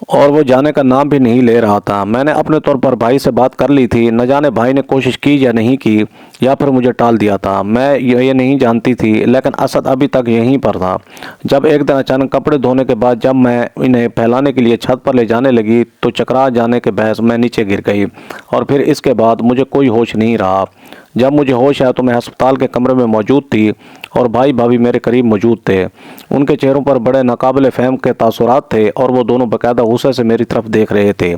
اور وہ جانے کا نام بھی نہیں لے رہا تھا۔ میں نے اپنے طور پر بھائی سے بات کر لی تھی، نہ جانے بھائی نے کوشش کی یا نہیں کی، یا پھر مجھے ٹال دیا تھا، میں یہ نہیں جانتی تھی، لیکن اسد ابھی تک یہیں پر تھا۔ جب ایک دن اچانک کپڑے دھونے کے بعد جب میں انہیں پھیلانے کے لیے چھت پر لے جانے لگی تو چکرا جانے کے باعث میں نیچے گر گئی، اور پھر اس کے بعد مجھے کوئی ہوش نہیں رہا۔ جب مجھے ہوش آیا تو میں ہسپتال کے کمرے میں موجود تھی اور بھائی بھابھی میرے قریب موجود تھے۔ ان کے چہروں پر بڑے ناقابل فہم کے تاثرات تھے اور وہ دونوں باقاعدہ غصے سے میری طرف دیکھ رہے تھے۔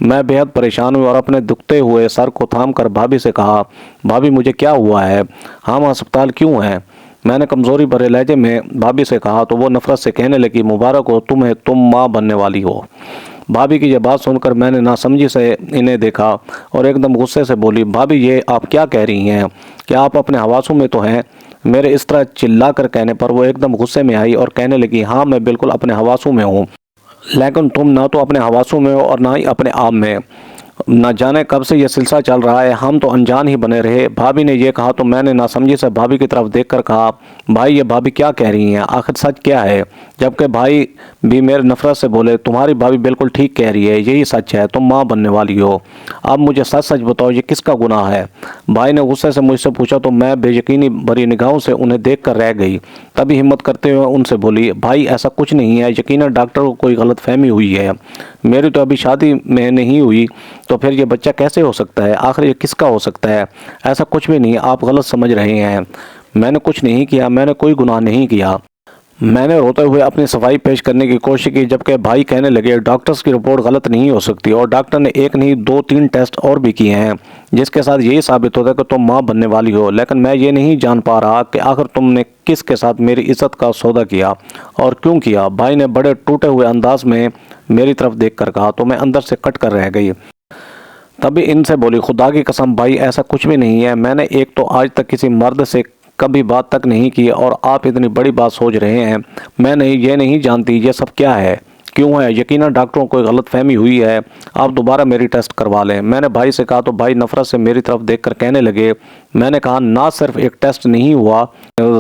میں بے حد پریشان ہوئی اور اپنے دکھتے ہوئے سر کو تھام کر بھابھی سے کہا، بھابھی مجھے کیا ہوا ہے؟ ہم ہسپتال کیوں ہیں؟ میں نے کمزوری بھرے لہجے میں بھابھی سے کہا تو وہ نفرت سے کہنے لگی، مبارک ہو تمہیں، تم ماں بننے والی ہو۔ بھابھی کی یہ بات سن کر میں نے ناسمجھی سے انہیں دیکھا اور ایک دم غصے سے بولی، بھابھی یہ آپ کیا کہہ رہی ہیں؟ کیا آپ اپنے حواسوں میں تو ہیں؟ میرے اس طرح چلا کر کہنے پر وہ ایک دم غصے میں آئی اور کہنے لگی، ہاں میں بالکل اپنے حواسوں میں ہوں، لیکن تم نہ تو اپنے حواسوں میں ہو اور نہ ہی اپنے آپ میں۔ نہ جانے کب سے یہ سلسلہ چل رہا ہے، ہم تو انجان ہی بنے رہے۔ بھابھی نے یہ کہا تو میں نے ناسمجھی سے بھابھی کی طرف دیکھ کر کہا، بھائی یہ بھابھی کیا کہہ رہی ہیں؟ آخر سچ کیا ہے؟ جبکہ بھائی بھی میرے نفرت سے بولے، تمہاری بھابھی بالکل ٹھیک کہہ رہی ہے، یہی سچ ہے، تم ماں بننے والی ہو۔ اب مجھے سچ سچ بتاؤ، یہ کس کا گناہ ہے؟ بھائی نے غصے سے مجھ سے پوچھا تو میں بے یقینی بھری نگاہوں سے انہیں دیکھ کر رہ گئی۔ تبھی ہمت کرتے ہوئے ان سے بولی، بھائی ایسا کچھ نہیں ہے، یقیناً ڈاکٹر کو کوئی غلط فہمی ہوئی ہے، میری تو ابھی شادی میں نہیں ہوئی، تو پھر یہ بچہ کیسے ہو سکتا ہے؟ آخر یہ کس کا ہو سکتا ہے؟ ایسا کچھ بھی نہیں، آپ غلط سمجھ رہے ہیں، میں نے کچھ نہیں کیا، میں نے کوئی گناہ نہیں کیا۔ میں نے روتے ہوئے اپنی صفائی پیش کرنے کی کوشش کی، جبکہ بھائی کہنے لگے، ڈاکٹرز کی رپورٹ غلط نہیں ہو سکتی، اور ڈاکٹر نے ایک نہیں 2-3 ٹیسٹ اور بھی کیے ہیں جس کے ساتھ یہی ثابت ہوتا ہے کہ تم ماں بننے والی ہو، لیکن میں یہ نہیں جان پا رہا کہ آخر تم نے کس کے ساتھ میری عزت کا سودا کیا اور کیوں کیا؟ بھائی نے بڑے ٹوٹے ہوئے انداز میں میری طرف دیکھ کر کہا تو میں اندر سے کٹ کر رہ گئی۔ تبھی ان سے بولی، خدا کی قسم بھائی ایسا کچھ بھی نہیں ہے، میں نے ایک تو آج تک کسی مرد سے کبھی بات تک نہیں کی، اور آپ اتنی بڑی بات سوچ رہے ہیں، میں یہ نہیں جانتی یہ سب کیا ہے، کیوں ہے؟ یقیناً ڈاکٹروں کو کوئی غلط فہمی ہوئی ہے، آپ دوبارہ میری ٹیسٹ کروا لیں۔ میں نے بھائی سے کہا تو بھائی نفرت سے میری طرف دیکھ کر کہنے لگے، میں نے کہا نہ صرف ایک ٹیسٹ نہیں ہوا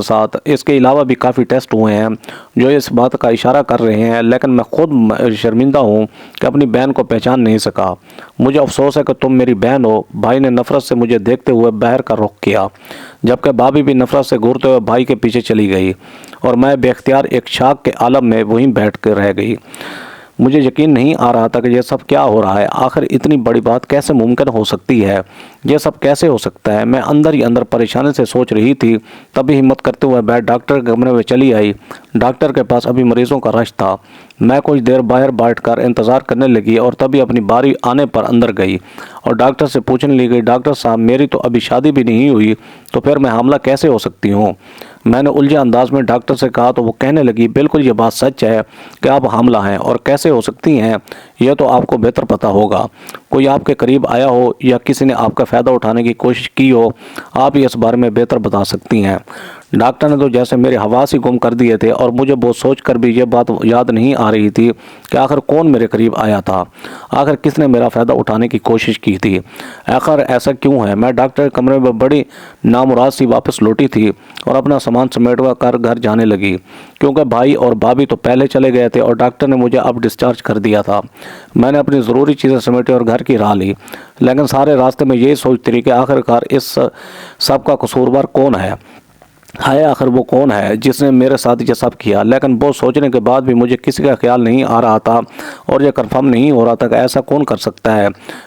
ساتھ، اس کے علاوہ بھی کافی ٹیسٹ ہوئے ہیں جو اس بات کا اشارہ کر رہے ہیں، لیکن میں خود شرمندہ ہوں کہ اپنی بہن کو پہچان نہیں سکا، مجھے افسوس ہے کہ تم میری بہن ہو۔ بھائی نے نفرت سے مجھے دیکھتے ہوئے باہر کا رخ کیا، جبکہ بھابھی بھی نفرت سے گھورتے ہوئے بھائی کے پیچھے چلی گئی اور میں بے اختیار ایک شاک کے عالم میں وہیں بیٹھ کر رہ گئی۔ مجھے یقین نہیں آ رہا تھا کہ یہ سب کیا ہو رہا ہے، آخر اتنی بڑی بات کیسے ممکن ہو سکتی ہے، یہ سب کیسے ہو سکتا ہے؟ میں اندر ہی اندر پریشانی سے سوچ رہی تھی، تبھی ہمت کرتے ہوئے بیٹھ ڈاکٹر کے کمرے میں چلی آئی۔ ڈاکٹر کے پاس ابھی مریضوں کا رش تھا۔ میں کچھ دیر باہر بیٹھ کر انتظار کرنے لگی اور تبھی اپنی باری آنے پر اندر گئی اور ڈاکٹر سے پوچھنے لگی، ڈاکٹر صاحب میری تو ابھی شادی بھی نہیں ہوئی، تو پھر میں حاملہ کیسے ہو سکتی ہوں؟ میں نے الجھے انداز میں ڈاکٹر سے کہا تو وہ کہنے لگی، بالکل یہ بات سچ ہے کہ آپ حاملہ ہیں، اور کیسے ہو سکتی ہیں یہ تو آپ کو بہتر پتہ ہوگا، کوئی آپ کے قریب آیا ہو یا کسی نے آپ کا فائدہ اٹھانے کی کوشش کی ہو، آپ یہ اس بارے میں بہتر بتا سکتی ہیں۔ ڈاکٹر نے تو جیسے میرے حواس ہی گم کر دیے تھے، اور مجھے وہ سوچ کر بھی یہ بات یاد نہیں آ رہی تھی کہ آخر کون میرے قریب آیا تھا، آخر کس نے میرا فائدہ اٹھانے کی کوشش کی تھی، آخر ایسا کیوں ہے؟ میں ڈاکٹر کے کمرے میں بڑی نامراد سی واپس لوٹی تھی اور اپنا سامان سمیٹوا کر گھر جانے لگی، کیونکہ بھائی اور بھابھی تو پہلے چلے گئے تھے اور ڈاکٹر نے مجھے اب ڈسچارج کر دیا تھا۔ میں نے اپنی ضروری چیزیں سمیٹی اور گھر کی راہ لی، لیکن سارے راستے میں یہی سوچتی رہی کہ آخرکار اس سب کا قصوروار کون ہے، آخر وہ کون ہے جس نے میرے ساتھ یہ سب کیا؟ لیکن وہ سوچنے کے بعد بھی مجھے کسی کا خیال نہیں آ رہا تھا اور یہ کنفرم نہیں ہو رہا تھا کہ ایسا کون کر سکتا ہے۔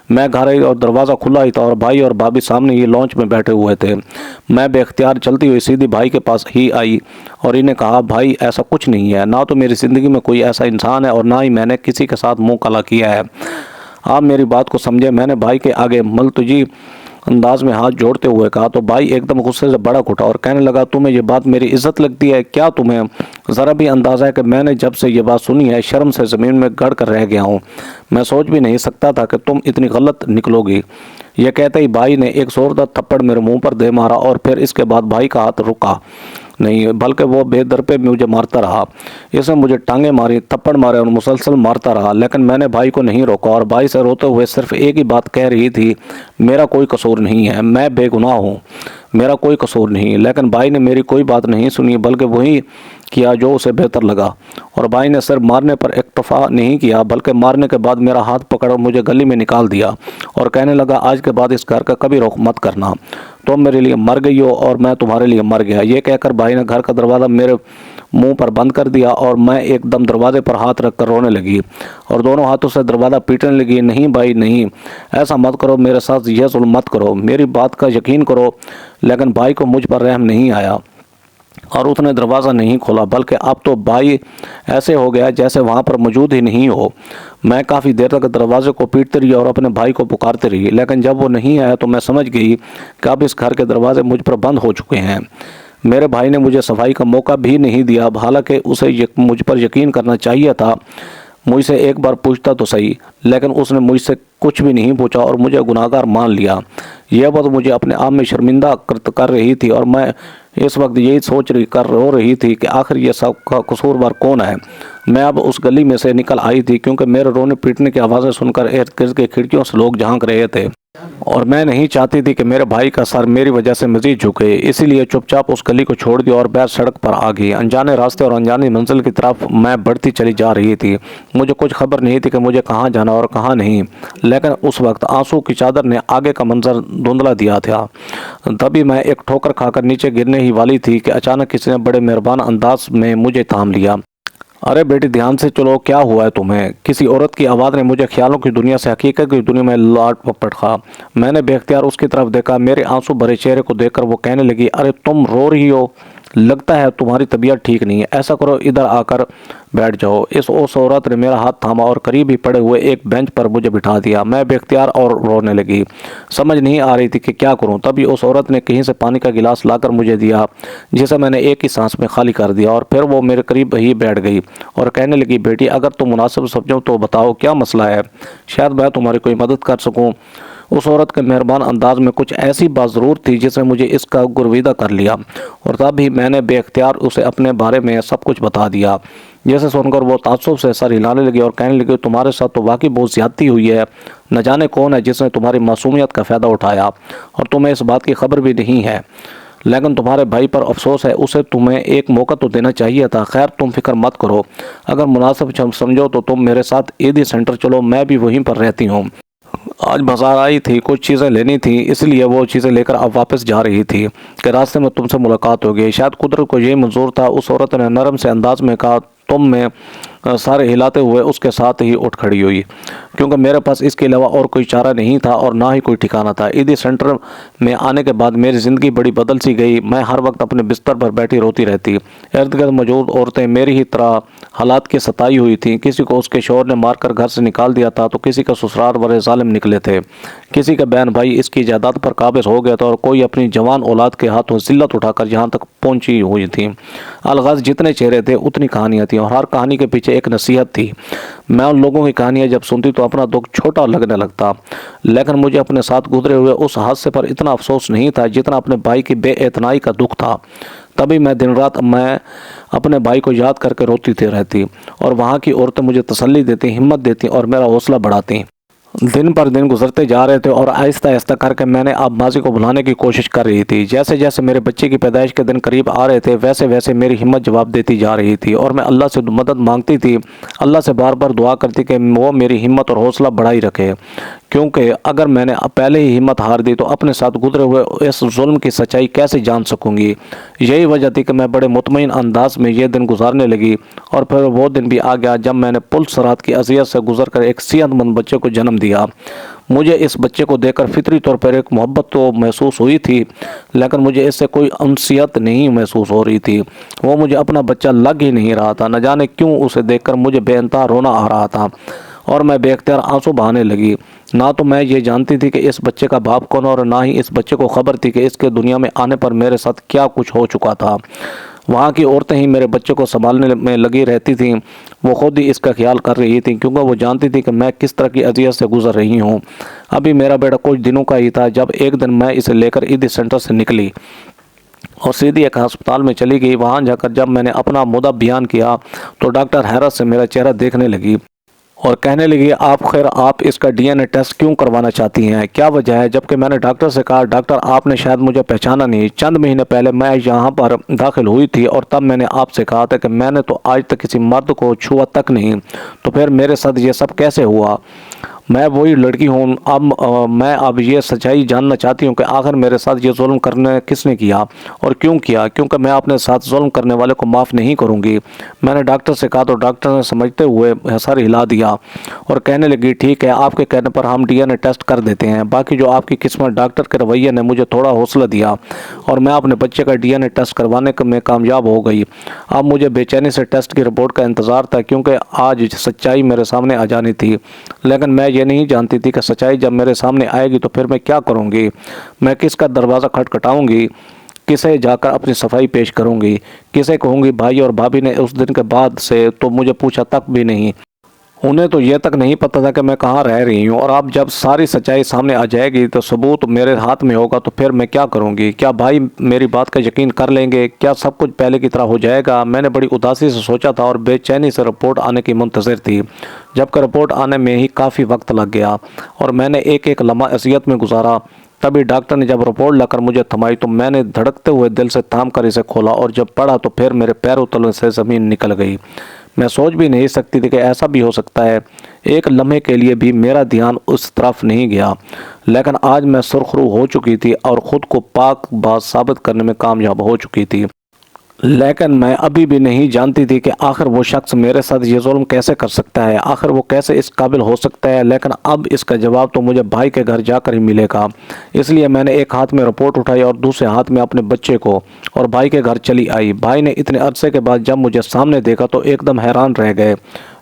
میں گھر آئی اور دروازہ کھلا ہی تھا اور بھائی اور بھابھی سامنے ہی لانچ میں بیٹھے ہوئے تھے۔ میں بے اختیار چلتی ہوئی سیدھی بھائی کے پاس ہی آئی اور انہیں کہا، بھائی ایسا کچھ نہیں ہے، نہ تو میری زندگی میں کوئی ایسا انسان ہے اور نہ ہی میں نے کسی کے ساتھ منہ کالا کیا ہے، آپ میری بات کو سمجھے۔ میں نے بھائی کے آگے ملتجی انداز میں ہاتھ جوڑتے ہوئے کہا تو بھائی ایک دم غصے سے بڑا اٹھا اور کہنے لگا، تمہیں یہ بات میری عزت لگتی ہے؟ کیا تمہیں ذرا بھی اندازہ ہے کہ میں نے جب سے یہ بات سنی ہے شرم سے زمین میں گڑ کر رہ گیا ہوں، میں سوچ بھی نہیں سکتا تھا کہ تم اتنی غلط نکلو گی۔ یہ کہتے ہی بھائی نے ایک زوردار تھپڑ میرے منہ پر دے مارا اور پھر اس کے بعد بھائی کا ہاتھ رکا نہیں بلکہ وہ بے درپے مجھے مارتا رہا۔ اس نے مجھے ٹانگیں ماری، تھپڑ مارے اور مسلسل مارتا رہا، لیکن میں نے بھائی کو نہیں روکا اور بھائی سے روتے ہوئے صرف ایک ہی بات کہہ رہی تھی، میرا کوئی قصور نہیں ہے، میں بے گناہ ہوں، میرا کوئی قصور نہیں۔ لیکن بھائی نے میری کوئی بات نہیں سنی بلکہ وہی کیا جو اسے بہتر لگا، اور بھائی نے صرف مارنے پر اکتفا نہیں کیا بلکہ مارنے کے بعد میرا ہاتھ پکڑ مجھے گلی میں نکال دیا اور کہنے لگا آج کے بعد اس گھر کا کبھی رخ مت کرنا، تم میرے لیے مر گئی ہو اور میں تمہارے لیے مر گیا۔ یہ کہہ کر بھائی نے گھر کا دروازہ میرے منہ پر بند کر دیا اور میں ایک دم دروازے پر ہاتھ رکھ کر رونے لگی اور دونوں ہاتھوں سے دروازہ پیٹنے لگی۔ نہیں بھائی نہیں، ایسا مت کرو، میرے ساتھ یہ ظلم مت کرو، میری بات کا یقین کرو۔ لیکن بھائی کو مجھ پر رحم نہیں آیا اور اس نے دروازہ نہیں کھولا، بلکہ اب تو بھائی ایسے ہو گیا جیسے وہاں پر موجود ہی نہیں ہو۔ میں کافی دیر تک دروازے کو پیٹتی رہی اور اپنے بھائی کو پکارتی رہی، لیکن جب وہ نہیں آیا تو میں سمجھ گئی کہ اب اس گھر کے دروازے مجھ پر بند ہو چکے ہیں۔ میرے بھائی نے مجھے صفائی کا موقع بھی نہیں دیا، حالانکہ اسے مجھ پر یقین کرنا چاہیے تھا۔ مجھ سے ایک بار پوچھتا تو صحیح، لیکن اس نے مجھ سے کچھ بھی نہیں پوچھا اور مجھے گناہگار مان لیا۔ یہ بات مجھے اپنے آپ میں شرمندہ کر رہی تھی اور میں اس وقت یہی سوچ رو رہی تھی کہ آخر یہ سب کا قصوروار کون ہے۔ میں اب اس گلی میں سے نکل آئی تھی کیونکہ میرے رونے پیٹنے کی آوازیں سن کر ارد گرد کی کھڑکیوں سے لوگ جھانک رہے تھے اور میں نہیں چاہتی تھی کہ میرے بھائی کا سر میری وجہ سے مزید جھکے، اسی لیے چپ چاپ اس گلی کو چھوڑ دیا اور بیک سڑک پر آ گئی۔ انجانے راستے اور انجانی منزل کی طرف میں بڑھتی چلی جا رہی تھی۔ مجھے کچھ خبر نہیں تھی کہ مجھے کہاں جانا اور کہاں نہیں، لیکن اس وقت آنسو کی چادر نے آگے کا منظر دھندلا دیا تھا۔ تبھی میں ایک ٹھوکر کھا کر نیچے گرنے ہی والی تھی کہ اچانک کسی نے بڑے مہربان انداز میں مجھے تھام لیا۔ ارے بیٹی دھیان سے چلو، کیا ہوا ہے تمہیں؟ کسی عورت کی آواز نے مجھے خیالوں کی دنیا سے حقیقت کی دنیا میں لاٹ پٹکا۔ میں نے بے اختیار اس کی طرف دیکھا۔ میرے آنسو بھرے چہرے کو دیکھ کر وہ کہنے لگی، ارے تم رو رہی ہو، لگتا ہے تمہاری طبیعت ٹھیک نہیں ہے، ایسا کرو ادھر آ کر بیٹھ جاؤ۔ اس عورت نے میرا ہاتھ تھاما اور قریب ہی پڑے ہوئے ایک بینچ پر مجھے بٹھا دیا۔ میں بے اختیار اور رونے لگی، سمجھ نہیں آ رہی تھی کہ کیا کروں۔ تبھی اس عورت نے کہیں سے پانی کا گلاس لا کر مجھے دیا، جسے میں نے ایک ہی سانس میں خالی کر دیا، اور پھر وہ میرے قریب ہی بیٹھ گئی اور کہنے لگی، بیٹی اگر تم مناسب سمجھو تو بتاؤ کیا مسئلہ ہے، شاید میں تمہاری کوئی مدد کر سکوں۔ اس عورت کے مہربان انداز میں کچھ ایسی بات ضرور تھی جس نے مجھے اس کا گرویدہ کر لیا، اور تب ہی میں نے بے اختیار اسے اپنے بارے میں سب کچھ بتا دیا۔ جیسے سن کر وہ تعصب سے سر ہلانے لگی اور کہنے لگی، تمہارے ساتھ تو واقعی بہت زیادتی ہوئی ہے، نہ جانے کون ہے جس نے تمہاری معصومیت کا فائدہ اٹھایا اور تمہیں اس بات کی خبر بھی نہیں ہے، لیکن تمہارے بھائی پر افسوس ہے، اسے تمہیں ایک موقع تو دینا چاہیے تھا۔ خیر تم فکر مت کرو، اگر مناسب سمجھو تو تم میرے ساتھ عیدی سینٹر چلو، میں بھی وہیں پر رہتی ہوں۔ آج بازار آئی تھی، کچھ چیزیں لینی تھیں، اس لیے وہ چیزیں لے کر اب واپس جا رہی تھی کہ راستے میں تم سے ملاقات ہو گئی۔ شاید قدرت کو یہی منظور تھا، اس عورت نے نرم سے انداز میں کہا۔ تم میں سر ہلاتے ہوئے اس کے ساتھ ہی اٹھ کھڑی ہوئی، کیونکہ میرے پاس اس کے علاوہ اور کوئی چارہ نہیں تھا اور نہ ہی کوئی ٹھکانہ تھا۔ عیدی سینٹر میں آنے کے بعد میری زندگی بڑی بدل سی گئی۔ میں ہر وقت اپنے بستر پر بیٹھی روتی رہتی۔ ارد گرد موجود عورتیں میری ہی طرح حالات کی ستائی ہوئی تھیں، کسی کو اس کے شوہر نے مار کر گھر سے نکال دیا تھا تو کسی کا سسرال بڑے ظالم نکلے تھے، کسی کا بہن بھائی اس کی جائیداد پر قابض ہو گیا تھا اور کوئی اپنی جوان اولاد کے ہاتھوں ذلت اٹھا کر یہاں تک پہنچی ہوئی تھی۔ الغرض جتنے چہرے تھے اتنی کہانیاں تھیں اور ہر کہانی کے پیچھے ایک نصیحت تھی۔ میں ان لوگوں کی کہانیاں جب سنتی تو اپنا دکھ چھوٹا لگنے لگتا، لیکن مجھے اپنے ساتھ گزرے ہوئے اس حادثے پر اتنا افسوس نہیں تھا جتنا اپنے بھائی کی بے اعتنائی کا دکھ تھا۔ تبھی میں دن رات اپنے بھائی کو یاد کر کے روتی تھی رہتی، اور وہاں کی عورتیں مجھے تسلی دیتی، ہمت دیتی اور میرا حوصلہ بڑھاتی۔ دن پر دن گزرتے جا رہے تھے اور آہستہ آہستہ کر کے میں نے اب ماضی کو بھلانے کی کوشش کر رہی تھی۔ جیسے جیسے میرے بچے کی پیدائش کے دن قریب آ رہے تھے ویسے ویسے میری ہمت جواب دیتی جا رہی تھی اور میں اللہ سے مدد مانگتی تھی، اللہ سے بار بار دعا کرتی کہ وہ میری ہمت اور حوصلہ بڑھائی رکھے، کیونکہ اگر میں نے پہلے ہی ہمت ہار دی تو اپنے ساتھ گزرے ہوئے اس ظلم کی سچائی کیسے جان سکوں گی۔ یہی وجہ تھی کہ میں بڑے مطمئن انداز میں یہ دن گزارنے لگی، اور پھر وہ دن بھی آ گیا جب میں نے پل صراط کی اذیت سے گزر کر ایک صحت مند بچے کو جنم دیا۔ مجھے اس بچے کو دیکھ کر فطری طور پر ایک محبت تو محسوس ہوئی تھی، لیکن مجھے اس سے کوئی انسیت نہیں محسوس ہو رہی تھی۔ وہ مجھے اپنا بچہ لگ ہی نہیں رہا تھا، نہ جانے کیوں اسے دیکھ کر مجھے بے انتہا رونا آ رہا تھا اور میں بے اختیار آنسو بہانے لگی۔ نہ تو میں یہ جانتی تھی کہ اس بچے کا باپ کون اور نہ ہی اس بچے کو خبر تھی کہ اس کے دنیا میں آنے پر میرے ساتھ کیا کچھ ہو چکا تھا۔ وہاں کی عورتیں ہی میرے بچے کو سنبھالنے میں لگی رہتی تھیں، وہ خود ہی اس کا خیال کر رہی تھیں کیونکہ وہ جانتی تھی کہ میں کس طرح کی اذیت سے گزر رہی ہوں۔ ابھی میرا بیٹا کچھ دنوں کا ہی تھا جب ایک دن میں اسے لے کر عیدی سینٹر سے نکلی اور سیدھی ایک ہسپتال میں چلی گئی۔ وہاں جا کر جب میں نے اپنا مدعا بیان کیا تو ڈاکٹر حیرت سے میرا چہرہ دیکھنے لگی اور کہنے لگی آپ اس کا ڈی این اے ٹیسٹ کیوں کروانا چاہتی ہیں، کیا وجہ ہے؟ جبکہ میں نے ڈاکٹر سے کہا ڈاکٹر آپ نے شاید مجھے پہچانا نہیں، چند مہینے پہلے میں یہاں پر داخل ہوئی تھی اور تب میں نے آپ سے کہا تھا کہ میں نے تو آج تک کسی مرد کو چھوا تک نہیں، تو پھر میرے ساتھ یہ سب کیسے ہوا؟ میں وہی لڑکی ہوں، میں اب یہ سچائی جاننا چاہتی ہوں کہ آخر میرے ساتھ یہ ظلم کرنے کس نے کیا اور کیوں کیا، کیونکہ میں اپنے ساتھ ظلم کرنے والے کو معاف نہیں کروں گی۔ میں نے ڈاکٹر سے کہا تو ڈاکٹر نے سمجھتے ہوئے سر ہلا دیا اور کہنے لگی ٹھیک ہے، آپ کے کہنے پر ہم ڈی این اے ٹیسٹ کر دیتے ہیں، باقی جو آپ کی قسمت۔ ڈاکٹر کے رویے نے مجھے تھوڑا حوصلہ دیا اور میں اپنے بچے کا ڈی این اے ٹیسٹ کروانے میں کامیاب ہو گئی۔ اب مجھے بے چینی سے ٹیسٹ کی رپورٹ کا انتظار تھا، کیونکہ آج سچائی میرے سامنے آ جانی تھی، لیکن میں یہ نہیں جانتی تھی کہ سچائی جب میرے سامنے آئے گی تو پھر میں کیا کروں گی، میں کس کا دروازہ کھٹکھٹاؤں گی، کسے جا کر اپنی صفائی پیش کروں گی، کسے کہوں گی بھائی اور بھابھی نے اس دن کے بعد سے تو مجھے پوچھا تک بھی نہیں، انہیں تو یہ تک نہیں پتا تھا کہ میں کہاں رہ رہی ہوں۔ اور اب جب ساری سچائی سامنے آ جائے گی تو ثبوت میرے ہاتھ میں ہوگا، تو پھر میں کیا کروں گی؟ کیا بھائی میری بات کا یقین کر لیں گے؟ کیا سب کچھ پہلے کی طرح ہو جائے گا؟ میں نے بڑی اداسی سے سوچا تھا اور بے چینی سے رپورٹ آنے کی منتظر تھی، جبکہ رپورٹ آنے میں ہی کافی وقت لگ گیا اور میں نے ایک ایک لمحہ اذیت میں گزارا۔ تبھی ڈاکٹر نے جب رپورٹ لا کر مجھے تھمائی تو میں نے دھڑکتے ہوئے دل سے تھام کر اسے کھولا اور جب پڑھا تو پھر میرے پیروں تلے سے زمین نکل گئی۔ میں سوچ بھی نہیں سکتی تھی کہ ایسا بھی ہو سکتا ہے، ایک لمحے کے لیے بھی میرا دھیان اس طرف نہیں گیا، لیکن آج میں سرخرو ہو چکی تھی اور خود کو پاک باز ثابت کرنے میں کامیاب ہو چکی تھی۔ لیکن میں ابھی بھی نہیں جانتی تھی کہ آخر وہ شخص میرے ساتھ یہ ظلم کیسے کر سکتا ہے، آخر وہ کیسے اس قابل ہو سکتا ہے۔ لیکن اب اس کا جواب تو مجھے بھائی کے گھر جا کر ہی ملے گا، اس لیے میں نے ایک ہاتھ میں رپورٹ اٹھائی اور دوسرے ہاتھ میں اپنے بچے کو اور بھائی کے گھر چلی آئی۔ بھائی نے اتنے عرصے کے بعد جب مجھے سامنے دیکھا تو ایک دم حیران رہ گئے،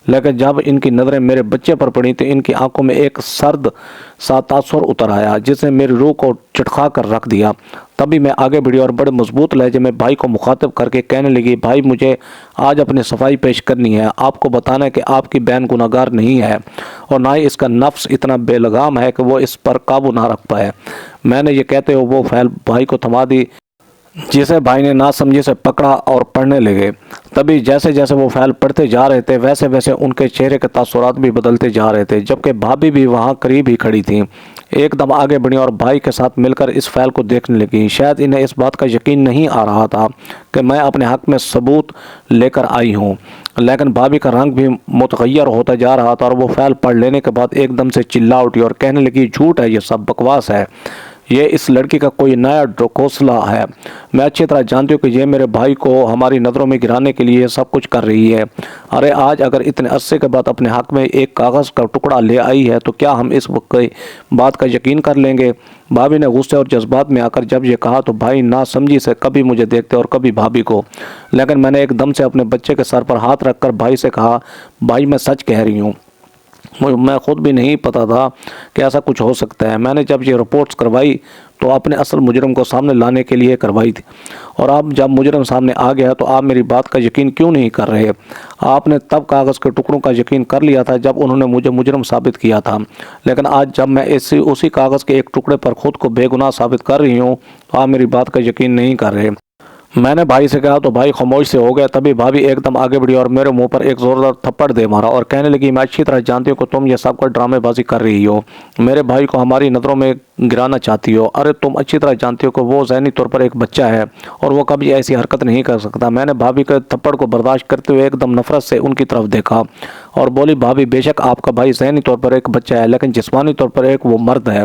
لیکن جب ان کی نظریں میرے بچے پر پڑی تو ان کی آنکھوں میں ایک سرد سا تاثر اتر آیا جس نے میری روح کو چٹخا کر رکھ دیا۔ تبھی میں آگے بڑھی اور بڑے مضبوط لہجے میں بھائی کو مخاطب کر کے کہنے لگی بھائی مجھے آج اپنی صفائی پیش کرنی ہے، آپ کو بتانا ہے کہ آپ کی بہن گناہگار نہیں ہے اور نہ ہی اس کا نفس اتنا بے لگام ہے کہ وہ اس پر قابو نہ رکھ پائے۔ میں نے یہ کہتے ہوئے وہ فائل بھائی کو تھما دی جسے بھائی نے ناسمجھی سے پکڑا اور پڑھنے لگے۔ تبھی جیسے جیسے وہ فائل پڑھتے جا رہے تھے ویسے ویسے ان کے چہرے کے تاثرات بھی بدلتے جا رہے تھے، جبکہ بھابھی بھی وہاں قریب ہی کھڑی تھیں۔ ایک دم آگے بڑھی اور بھائی کے ساتھ مل کر اس فائل کو دیکھنے لگی۔ شاید انہیں اس بات کا یقین نہیں آ رہا تھا کہ میں اپنے حق میں ثبوت لے کر آئی ہوں، لیکن بھابھی کا رنگ بھی متغیر ہوتا جا رہا تھا اور وہ فائل پڑھ لینے کے بعد ایک دم سے چلا اٹھی اور کہنے لگی جھوٹ ہے، یہ سب بکواس ہے، یہ اس لڑکی کا کوئی نیا ڈھکوسلا ہے، میں اچھی طرح جانتی ہوں کہ یہ میرے بھائی کو ہماری نظروں میں گرانے کے لیے سب کچھ کر رہی ہے۔ ارے آج اگر اتنے عرصے کے بعد اپنے حق میں ایک کاغذ کا ٹکڑا لے آئی ہے تو کیا ہم اس بات کا یقین کر لیں گے؟ بھابھی نے غصے اور جذبات میں آ کر جب یہ کہا تو بھائی ناسمجھی سے کبھی مجھے دیکھتے اور کبھی بھابھی کو، لیکن میں نے ایک دم سے اپنے بچے کے سر پر ہاتھ رکھ کر بھائی سے کہا بھائی میں سچ کہہ رہی ہوں، میں خود بھی نہیں پتا تھا کہ ایسا کچھ ہو سکتا ہے۔ میں نے جب یہ رپورٹس کروائی تو اپنے اصل مجرم کو سامنے لانے کے لیے کروائی تھی، اور اب جب مجرم سامنے آ گیا تو آپ میری بات کا یقین کیوں نہیں کر رہے؟ آپ نے تب کاغذ کے ٹکڑوں کا یقین کر لیا تھا جب انہوں نے مجھے مجرم ثابت کیا تھا، لیکن آج جب میں اسی کاغذ کے ایک ٹکڑے پر خود کو بے گناہ ثابت کر رہی ہوں تو آپ میری بات کا یقین نہیں کر رہے۔ میں نے بھائی سے کہا تو بھائی خاموش سے ہو گیا۔ تبھی بھابھی ایک دم آگے بڑھی اور میرے منہ پر ایک زوردار تھپڑ دے مارا اور کہنے لگی میں اچھی طرح جانتی ہوں کہ تم یہ سب کا ڈرامے بازی کر رہی ہو، میرے بھائی کو ہماری نظروں میں گرانا چاہتی ہو۔ ارے تم اچھی طرح جانتی ہو کہ وہ ذہنی طور پر ایک بچہ ہے اور وہ کبھی ایسی حرکت نہیں کر سکتا۔ میں نے بھابھی کے تھپڑ کو برداشت کرتے ہوئے ایک دم نفرت سے ان کی طرف دیکھا اور بولی بھابھی بے شک آپ کا بھائی ذہنی طور پر ایک بچہ ہے، لیکن جسمانی طور پر ایک وہ مرد ہے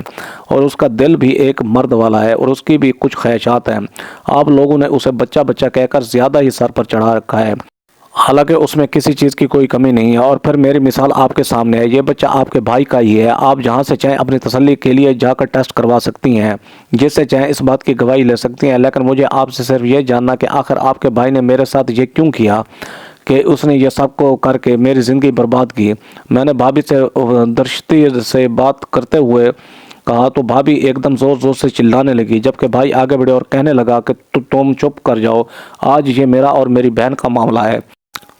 اور اس کا دل بھی ایک مرد والا ہے اور اس کی بھی کچھ خواہشات ہیں۔ آپ لوگوں نے اسے بچہ بچہ کہہ کر زیادہ ہی سر پر چڑھا رکھا ہے، حالانکہ اس میں کسی چیز کی کوئی کمی نہیں ہے۔ اور پھر میری مثال آپ کے سامنے ہے، یہ بچہ آپ کے بھائی کا ہی ہے، آپ جہاں سے چاہیں اپنی تسلی کے لیے جا کر ٹیسٹ کروا سکتی ہیں، جس سے چاہیں اس بات کی گواہی لے سکتی ہیں، لیکن مجھے آپ سے صرف یہ جاننا کہ آخر آپ کے بھائی نے میرے ساتھ یہ کیوں کیا کہ اس نے یہ سب کو کر کے میری زندگی برباد کی۔ میں نے بھابھی سے درشتی سے بات کرتے ہوئے کہا تو بھابھی ایک دم زور زور سے چلانے لگی، جبکہ بھائی آگے بڑھے اور کہنے لگا کہ تم چپ کر جاؤ، آج یہ میرا اور میری بہن کا معاملہ ہے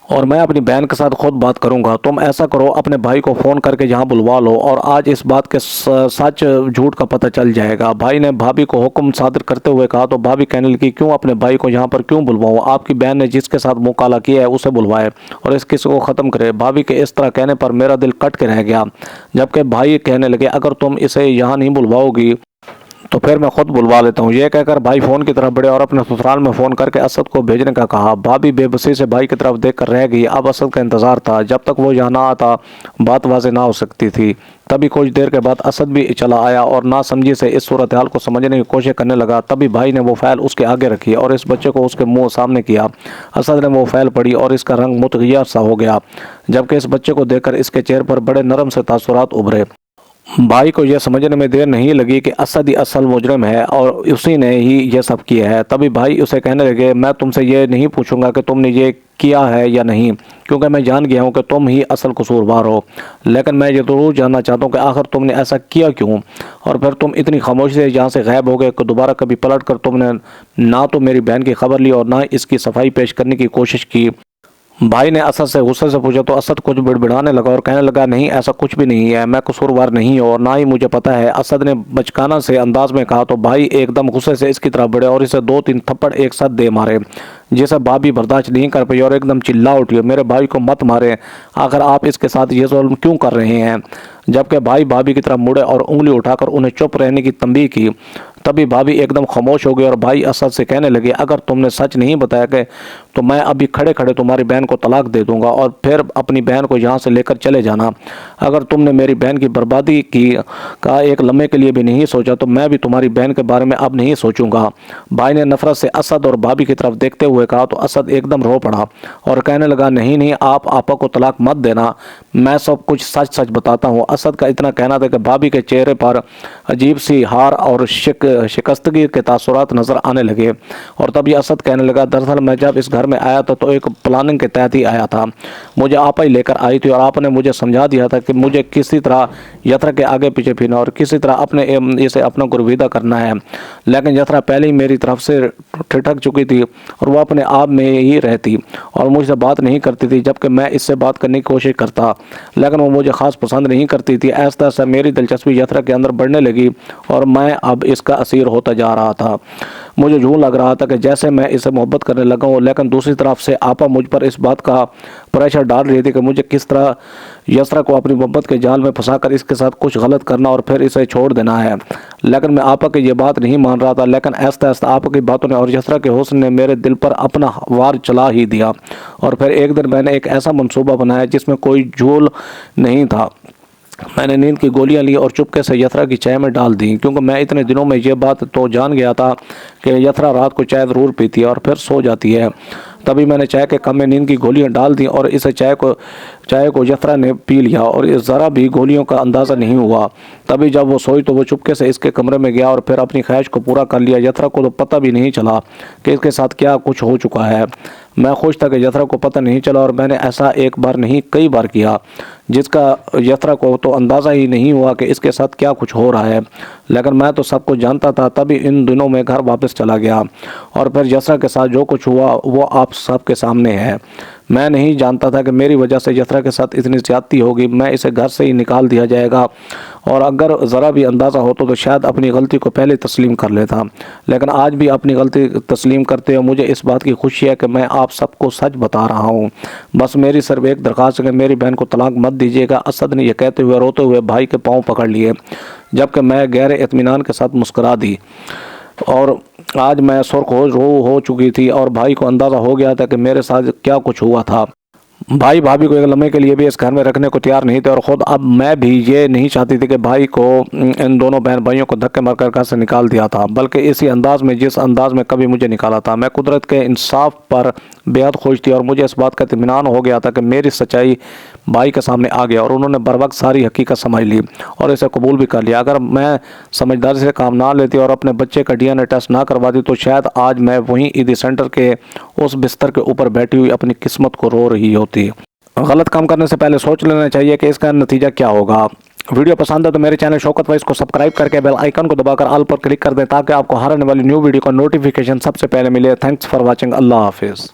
اور میں اپنی بہن کے ساتھ خود بات کروں گا۔ تم ایسا کرو، اپنے بھائی کو فون کر کے یہاں بلوا لو اور آج اس بات کے سچ جھوٹ کا پتہ چل جائے گا۔ بھائی نے بھابھی کو حکم صادر کرتے ہوئے کہا تو بھابھی کہنے لگی کیوں اپنے بھائی کو یہاں پر کیوں بلواؤں؟ آپ کی بہن نے جس کے ساتھ مکالمہ کیا ہے اسے بلوائے اور اس قصے کو ختم کرے۔ بھابھی کے اس طرح کہنے پر میرا دل کٹ کے رہ گیا، جبکہ بھائی کہنے لگے اگر تم اسے یہاں نہیں بلواؤ گی تو پھر میں خود بلوا لیتا ہوں۔ یہ کہہ کر بھائی فون کی طرف بڑھے اور اپنے سسرال میں فون کر کے اسد کو بھیجنے کا کہا۔ بھابھی بے بسی سے بھائی کی طرف دیکھ کر رہ گئی۔ اب اسد کا انتظار تھا، جب تک وہ یہاں نہ آتا بات واضح نہ ہو سکتی تھی۔ تبھی کچھ دیر کے بعد اسد بھی چلا آیا اور نہ سمجھی سے اس صورتحال کو سمجھنے کی کوشش کرنے لگا۔ تبھی بھائی نے وہ فائل اس کے آگے رکھی اور اس بچے کو اس کے منہ سامنے کیا۔ اسد نے وہ فائل پڑھی اور اس کا رنگ متغیر سا ہو گیا، جبکہ اس بچے کو دیکھ کر اس کے چہرے پر بڑے نرم سے تاثرات ابھرے۔ بھائی کو یہ سمجھنے میں دیر نہیں لگی کہ اسد ہی اصل مجرم ہے اور اسی نے ہی یہ سب کیا ہے۔ تبھی بھائی اسے کہنے لگے میں تم سے یہ نہیں پوچھوں گا کہ تم نے یہ کیا ہے یا نہیں، کیونکہ میں جان گیا ہوں کہ تم ہی اصل قصوروار ہو، لیکن میں یہ ضرور جاننا چاہتا ہوں کہ آخر تم نے ایسا کیا کیوں، اور پھر تم اتنی خاموشی سے یہاں سے غائب ہو گئے کہ دوبارہ کبھی پلٹ کر تم نے نہ تو میری بہن کی خبر لی اور نہ اس کی صفائی پیش کرنے کی کوشش کی۔ بھائی نے اسد سے غصے سے پوچھا تو اسد کچھ بڑبڑانے لگا اور کہنے لگا نہیں ایسا کچھ بھی نہیں ہے، میں قصوروار نہیں ہوں اور نہ ہی مجھے پتہ ہے۔ اسد نے بچکانہ سے انداز میں کہا تو بھائی ایک دم غصے سے اس کی طرف بڑھے اور اسے 2-3 تھپڑ ایک ساتھ دے مارے، جسے بھابھی برداشت نہیں کر پائی اور ایک دم چلا اٹھی میرے بھائی کو مت مارے، آخر آپ اس کے ساتھ یہ ظلم کیوں کر رہے ہیں؟ جبکہ بھائی بھابھی کی طرف مڑے اور انگلی اٹھا کر انہیں چپ رہنے کی تنبیہ کی۔ تبھی بھابھی ایک دم خاموش ہو گئی اور بھائی اسد سے کہنے لگے اگر تم نے سچ نہیں بتایا کہ تو میں ابھی کھڑے کھڑے تمہاری بہن کو طلاق دے دوں گا اور پھر اپنی بہن کو یہاں سے لے کر چلے جانا۔ اگر تم نے میری بہن کی بربادی کی کا ایک لمحے کے لیے بھی نہیں سوچا تو میں بھی تمہاری بہن کے بارے میں اب نہیں سوچوں گا۔ بھائی نے نفرت سے اسد اور بھابھی کی طرف دیکھتے ہوئے کہا تو اسد ایک دم رو پڑا اور کہنے لگا نہیں آپ آپا کو طلاق مت دینا، میں سب کچھ سچ سچ بتاتا ہوں۔ اسد کا اتنا کہنا تھا کہ بھابھی کے چہرے پر عجیب سی ہار اور شکستگی کے تاثرات نظر آنے لگے اور تب یہ اسد کہنے لگا دراصل میں جب اس گھر میں آیا تھا تو ایک پلاننگ کے تحت ہی آیا تھا، مجھے آپا ہی لے کر آئی تھی اور آپ نے مجھے سمجھا دیا تھا کہ مجھے کسی طرح یترا کے آگے پیچھے پھرنا اور کسی طرح اسے اپنا گرویدہ کرنا ہے، لیکن یترا پہلے ہی میری طرف سے ٹھٹک چکی تھی اور وہ اپنے آپ میں ہی رہتی اور مجھ سے بات نہیں کرتی تھی، جبکہ میں اس سے بات کرنے کی کوشش کرتا لیکن وہ مجھے خاص پسند نہیں کرتی تھی۔ ایسا ایسا میری دلچسپی یترا کے اندر بڑھنے لگی اور میں اب اس کا اسیر ہوتا جا رہا تھا۔ مجھے یوں لگ رہا تھا کہ جیسے میں اسے محبت کرنے لگا ہوں، لیکن دوسری طرف سے آپا مجھ پر اس بات کا پریشر ڈال رہی تھی کہ مجھے کس طرح یسرا کو اپنی محبت کے جال میں پھنسا کر اس کے ساتھ کچھ غلط کرنا اور پھر اسے چھوڑ دینا ہے، لیکن میں آپا کی یہ بات نہیں مان رہا تھا۔ لیکن آہستہ آہستہ آپا کی باتوں نے اور یسرا کے حسن نے میرے دل پر اپنا وار چلا ہی دیا اور پھر ایک دن میں نے ایک ایسا منصوبہ بنایا جس میں کوئی جھول نہیں تھا۔ میں نے نیند کی گولیاں لی اور چپکے سے یترا کی چائے میں ڈال دیں، کیونکہ میں اتنے دنوں میں یہ بات تو جان گیا تھا کہ یترا رات کو چائے ضرور پیتی ہے اور پھر سو جاتی ہے۔ تبھی میں نے چائے کے کم میں نیند کی گولیاں ڈال دیں اور اسے چائے کو یترا نے پی لیا اور ذرا بھی گولیوں کا اندازہ نہیں ہوا۔ تبھی جب وہ سوئی تو وہ چپکے سے اس کے کمرے میں گیا اور پھر اپنی خواہش کو پورا کر لیا۔ یترا کو تو پتہ بھی نہیں چلا کہ اس کے ساتھ کیا کچھ ہو چکا ہے۔ میں خوش تھا کہ یترا کو پتہ نہیں چلا اور میں نے ایسا ایک بار نہیں کئی بار کیا جس کا یترا کو تو اندازہ ہی نہیں ہوا کہ اس کے ساتھ کیا کچھ ہو رہا ہے، لیکن میں تو سب کچھ جانتا تھا۔ تبھی ان دنوں میں گھر واپس چلا گیا اور پھر یترا کے ساتھ جو کچھ ہوا وہ آپ سب کے سامنے ہے۔ میں نہیں جانتا تھا کہ میری وجہ سے یترا کے ساتھ اتنی زیادتی ہوگی، میں اسے گھر سے ہی نکال دیا جائے گا اور اگر ذرا بھی اندازہ ہوتا تو شاید اپنی غلطی کو پہلے تسلیم کر لیتا، لیکن آج بھی اپنی غلطی تسلیم کرتے ہوئے مجھے اس بات کی خوشی ہے کہ میں آپ سب کو سچ بتا رہا ہوں۔ بس میری صرف ایک درخواست ہے کہ میری بہن کو طلاق مت دیجیے گا۔ اسد نے یہ کہتے ہوئے روتے ہوئے بھائی کے پاؤں پکڑ لیے، جبکہ میں گہرے اطمینان کے ساتھ مسکرا دی اور آج میں سرخ ہو چکی تھی اور بھائی کو اندازہ ہو گیا تھا کہ میرے ساتھ کیا کچھ ہوا تھا۔ بھائی بھابھی کو ایک لمحے کے لیے بھی اس گھر میں رکھنے کو تیار نہیں تھے اور خود اب میں بھی یہ نہیں چاہتی تھی کہ بھائی کو ان دونوں بہن بھائیوں کو دھکے مار کر گھر سے نکال دیا تھا، بلکہ اسی انداز میں جس انداز میں کبھی مجھے نکالا تھا۔ میں قدرت کے انصاف پر بے حد خوش تھی اور مجھے اس بات کا اطمینان ہو گیا تھا کہ میری سچائی بھائی کے سامنے آ گیا اور انہوں نے بر وقت ساری حقیقت سمجھ لی اور اسے قبول بھی کر لیا۔ اگر میں سمجھداری سے کام نہ لیتی اور اپنے بچے کا DNA ٹیسٹ نہ کرواتی تو شاید آج میں وہیں عیدی سینٹر کے اس بستر کے اوپر بیٹھی ہوئی اپنی قسمت کو رو رہی ہوتی۔ غلط کام کرنے سے پہلے سوچ لینا چاہیے کہ اس کا نتیجہ کیا ہوگا۔ ویڈیو پسند ہے تو میرے چینل شوکت وائس کو سبسکرائب کر کے بیل آئیکن کو دبا کر آل پر کلک کر دیں تاکہ آپ کو ہر آنے والی نیو ویڈیو کا نوٹیفیکیشن سب سے پہلے ملے۔ Thanks for watching. اللہ حافظ۔